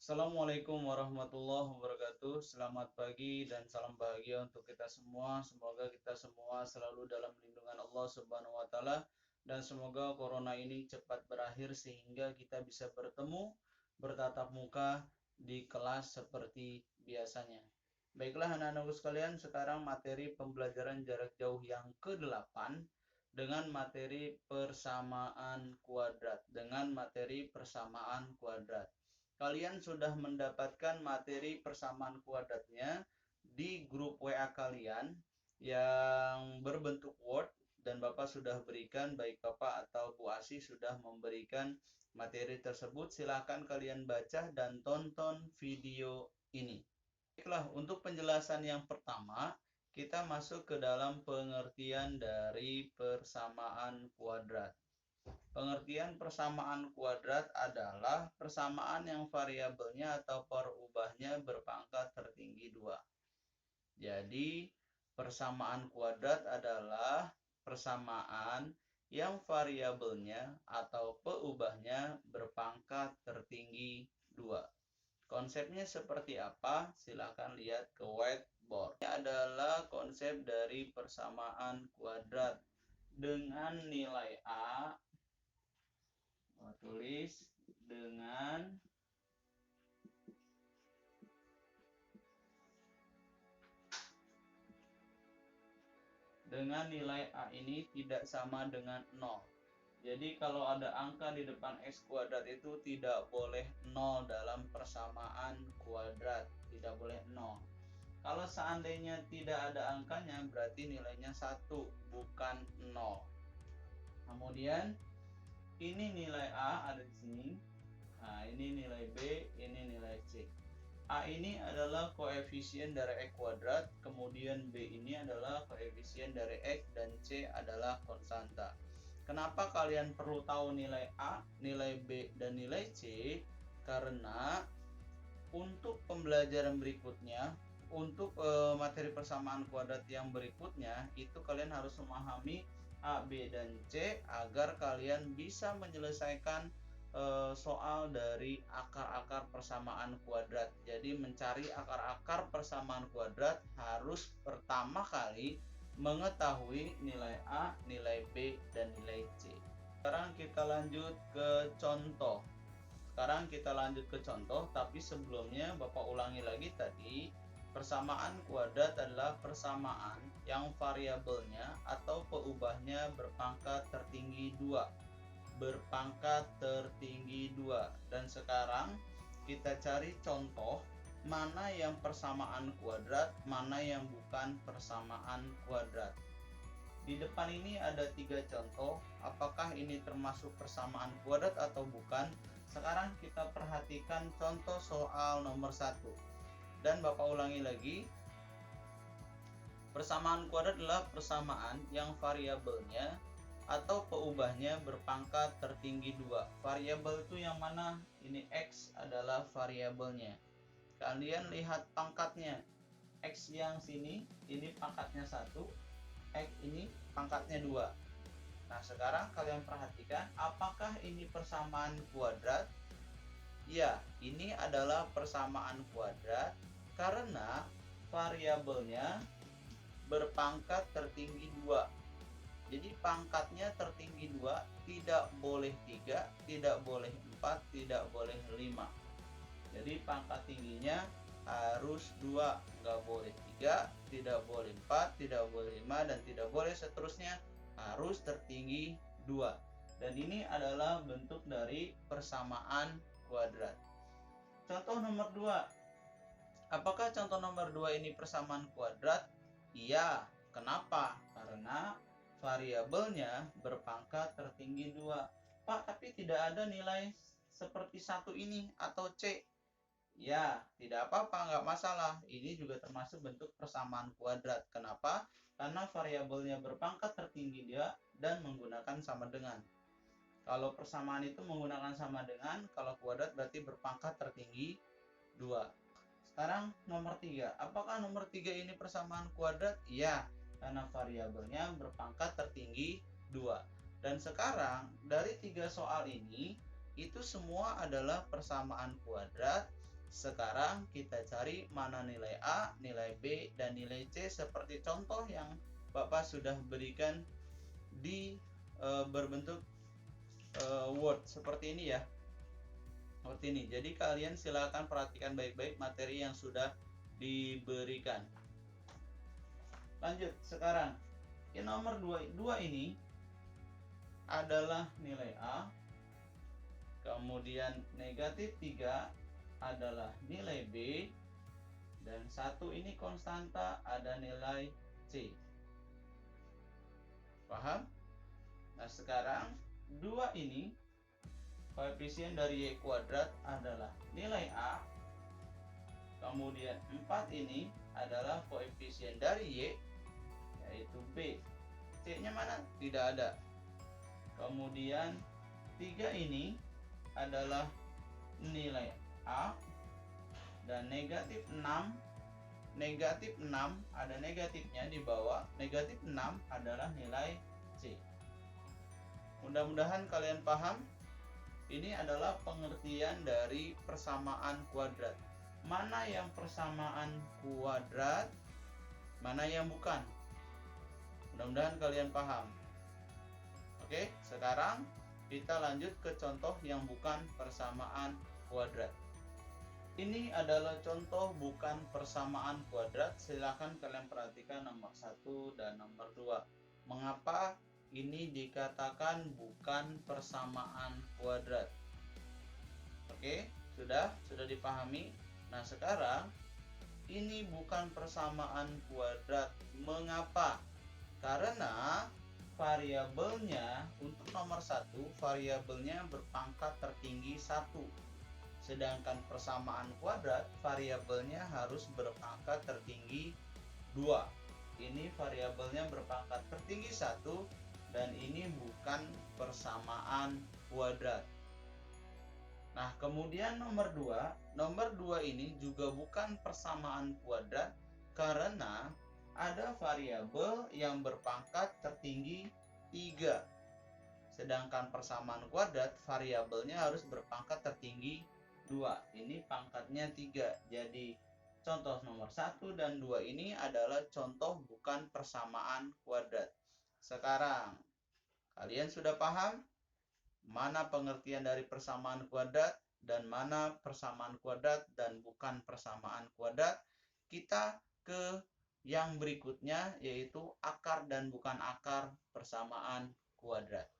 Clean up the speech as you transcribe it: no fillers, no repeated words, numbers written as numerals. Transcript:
Assalamualaikum warahmatullahi wabarakatuh. Selamat pagi dan salam bahagia untuk kita semua. Semoga kita semua selalu dalam lindungan Allah Subhanahu wa taala dan semoga corona ini cepat berakhir sehingga kita bisa bertemu bertatap muka di kelas seperti biasanya. Baiklah anak-anakku sekalian, sekarang materi pembelajaran jarak jauh yang ke-8 dengan materi persamaan kuadrat. Kalian sudah mendapatkan materi persamaan kuadratnya di grup WA kalian yang berbentuk Word dan Bapak sudah berikan, baik Bapak atau Bu Asi sudah memberikan materi tersebut. Silakan kalian baca dan tonton video ini. Baiklah, untuk penjelasan yang pertama, kita masuk ke dalam pengertian dari persamaan kuadrat. Pengertian persamaan kuadrat adalah persamaan yang variabelnya atau perubahnya berpangkat tertinggi 2. Jadi, persamaan kuadrat adalah persamaan yang variabelnya atau peubahnya berpangkat tertinggi 2. Konsepnya seperti apa? Silakan lihat ke whiteboard. Ini adalah konsep dari persamaan kuadrat dengan nilai A. Tulis dengan nilai A ini tidak sama dengan 0. Jadi kalau ada angka di depan X kuadrat itu tidak boleh 0 dalam persamaan kuadrat, tidak boleh 0. Kalau seandainya tidak ada angkanya berarti nilainya 1, bukan 0. Kemudian ini nilai A ada di sini. Nah, ini nilai B, ini nilai C. A ini adalah koefisien dari X kuadrat, kemudian B ini adalah koefisien dari X dan C adalah konstanta. Kenapa kalian perlu tahu nilai A, nilai B, dan nilai C? Karena untuk pembelajaran berikutnya, untuk materi persamaan kuadrat yang berikutnya, itu kalian harus memahami A, B, dan C agar kalian bisa menyelesaikan soal dari akar-akar persamaan kuadrat. Jadi mencari akar-akar persamaan kuadrat harus pertama kali mengetahui nilai A, nilai B, dan nilai C. Sekarang kita lanjut ke contoh. Tapi sebelumnya Bapak ulangi lagi tadi. Persamaan kuadrat adalah persamaan yang variabelnya atau peubahnya berpangkat tertinggi 2. Dan sekarang kita cari contoh mana yang persamaan kuadrat, mana yang bukan persamaan kuadrat. Di depan ini ada 3 contoh. Apakah ini termasuk persamaan kuadrat atau bukan? Sekarang kita perhatikan contoh soal nomor 1. Dan Bapak ulangi lagi. Persamaan kuadrat adalah persamaan yang variabelnya atau peubahnya berpangkat tertinggi 2. Variabel itu yang mana? Ini X adalah variabelnya. Kalian lihat pangkatnya. X yang sini, ini pangkatnya 1. X ini pangkatnya 2. Nah, sekarang kalian perhatikan, apakah ini persamaan kuadrat? Ya, ini adalah persamaan kuadrat karena variabelnya berpangkat tertinggi 2. Jadi pangkatnya tertinggi 2, tidak boleh 3, tidak boleh 4, tidak boleh 5. Jadi pangkat tingginya harus 2, nggak boleh 3, tidak boleh 4, tidak boleh 5, dan tidak boleh seterusnya, harus tertinggi 2. Dan ini adalah bentuk dari persamaan kuadrat. Contoh nomor 2. Apakah contoh nomor 2 ini persamaan kuadrat? Iya. Kenapa? Karena variabelnya berpangkat tertinggi 2. Pak, tapi tidak ada nilai seperti 1 ini atau C. Ya, tidak apa-apa, nggak masalah. Ini juga termasuk bentuk persamaan kuadrat. Kenapa? Karena variabelnya berpangkat tertinggi 2 dan menggunakan sama dengan. Kalau persamaan itu menggunakan sama dengan, kalau kuadrat berarti berpangkat tertinggi 2. Sekarang nomor 3. Apakah nomor 3 ini persamaan kuadrat? Iya, karena variabelnya berpangkat tertinggi 2. Dan sekarang dari 3 soal ini, itu semua adalah persamaan kuadrat Sekarang kita cari mana nilai A, nilai B, dan nilai C seperti contoh yang Bapak sudah berikan di berbentuk Word seperti ini ya. Seperti ini. Jadi kalian silakan perhatikan baik-baik materi yang sudah diberikan. Lanjut sekarang. Yang nomor 2 ini adalah nilai A. Kemudian negatif 3 adalah nilai B. Dan 1 ini konstanta, ada nilai C. Paham? Nah sekarang 2 ini koefisien dari Y kuadrat adalah nilai A. Kemudian 4 ini adalah koefisien dari Y, yaitu B. C-nya mana? Tidak ada. Kemudian 3 ini adalah nilai A. Dan negatif 6 ada negatifnya di bawah. Negatif 6 adalah nilai C. Mudah-mudahan kalian paham. Ini adalah pengertian dari persamaan kuadrat. Mana yang persamaan kuadrat, mana yang bukan. Mudah-mudahan kalian paham. Oke, sekarang kita lanjut ke contoh yang bukan persamaan kuadrat. Ini adalah contoh bukan persamaan kuadrat. Silakan kalian perhatikan nomor 1 dan nomor 2. Mengapa ini dikatakan bukan persamaan kuadrat? Oke, sudah dipahami. Nah, sekarang ini bukan persamaan kuadrat. Mengapa? Karena variabelnya untuk nomor 1, variabelnya berpangkat tertinggi 1. Sedangkan persamaan kuadrat, variabelnya harus berpangkat tertinggi 2. Ini variabelnya berpangkat tertinggi 1 dan ini bukan persamaan kuadrat. Nah, kemudian nomor 2 ini juga bukan persamaan kuadrat karena ada variabel yang berpangkat tertinggi 3. Sedangkan persamaan kuadrat variabelnya harus berpangkat tertinggi 2. Ini pangkatnya 3. Jadi contoh nomor 1 dan 2 ini adalah contoh bukan persamaan kuadrat. Sekarang kalian sudah paham mana pengertian dari persamaan kuadrat dan mana persamaan kuadrat dan bukan persamaan kuadrat? Kita ke yang berikutnya, yaitu akar dan bukan akar persamaan kuadrat.